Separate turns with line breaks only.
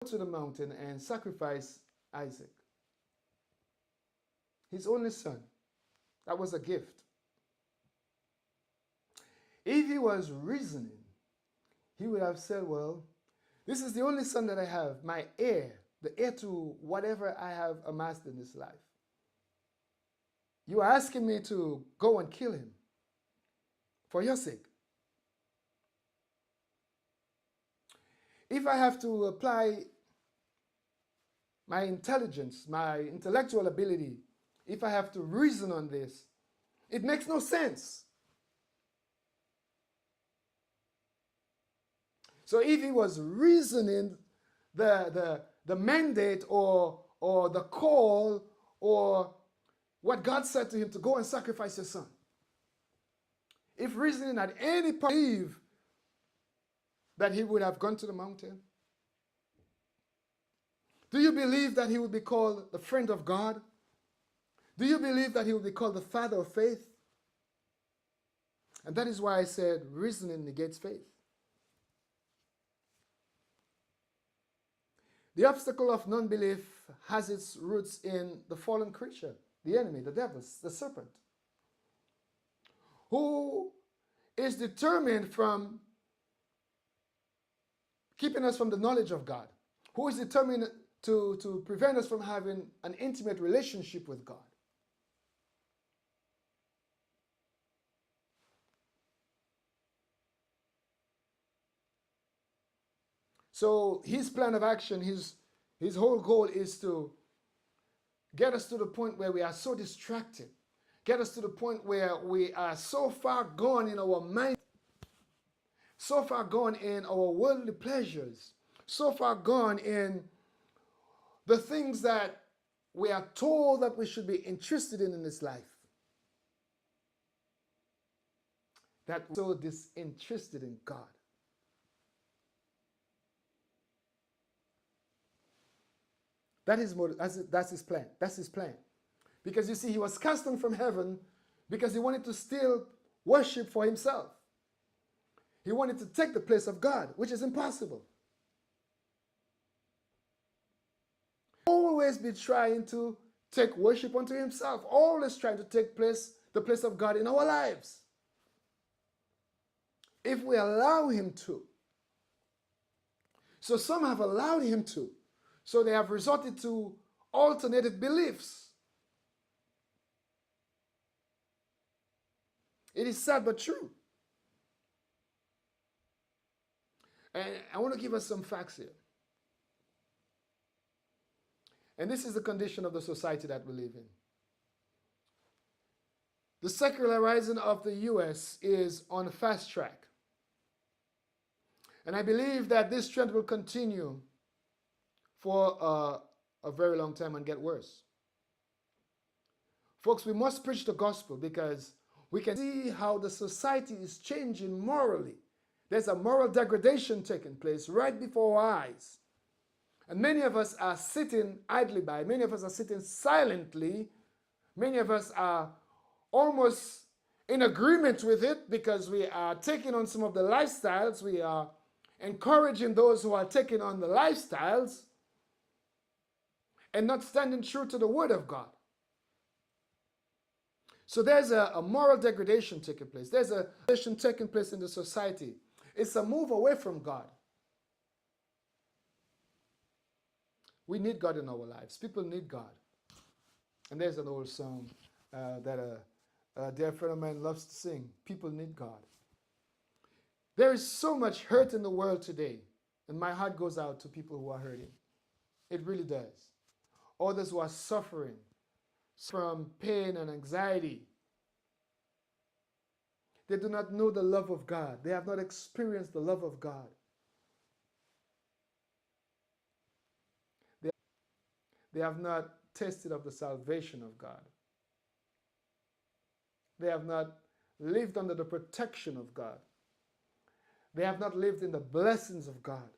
to the mountain and sacrifice Isaac, his only son. That was a gift. If he was reasoning, he would have said, well, this is the only son that I have, my heir, the heir to whatever I have amassed in this life. You are asking me to go and kill him for your sake. If I have to apply my intelligence, my intellectual ability, if I have to reason on this, it makes no sense. So if he was reasoning the mandate or the call or what God said to him to go and sacrifice your son, if reasoning at any point believe that he would have gone to the mountain, do you believe that he would be called the friend of God? Do you believe that he would be called the father of faith? And that is why I said reasoning negates faith. The obstacle of non-belief has its roots in the fallen creature, the enemy, the devil, the serpent, who is determined from keeping us from the knowledge of God, who is determined to prevent us from having an intimate relationship with God. So his plan of action, his whole goal is to get us to the point where we are so distracted, get us to the point where we are so far gone in our mind, so far gone in our worldly pleasures, so far gone in the things that we are told that we should be interested in this life, that we're so disinterested in God. That's his plan. That's his plan. Because you see, he was cast down from heaven because he wanted to steal worship for himself. He wanted to take the place of God, which is impossible. Always be trying to take worship unto himself. Always trying to take the place of God in our lives. If we allow him to. So some have allowed him to. So they have resorted to alternative beliefs. It is sad but true. And I want to give us some facts here. And this is the condition of the society that we live in. The secularizing of the U.S. is on a fast track. And I believe that this trend will continue for a very long time and get worse. Folks, we must preach the gospel because we can see how the society is changing morally. There's a moral degradation taking place right before our eyes. And many of us are sitting idly by. Many of us are sitting silently. Many of us are almost in agreement with it because we are taking on some of the lifestyles. We are encouraging those who are taking on the lifestyles and not standing true to the word of God. So there's a moral degradation taking place. There's a degradation taking place in the society. It's a move away from God. We need God in our lives. People need God. And there's an old song that a dear friend of mine loves to sing. People need God. There is so much hurt in the world today. And my heart goes out to people who are hurting. It really does. Others who are suffering from pain and anxiety. They do not know the love of God. They have not experienced the love of God. They have not tasted of the salvation of God. They have not lived under the protection of God. They have not lived in the blessings of God.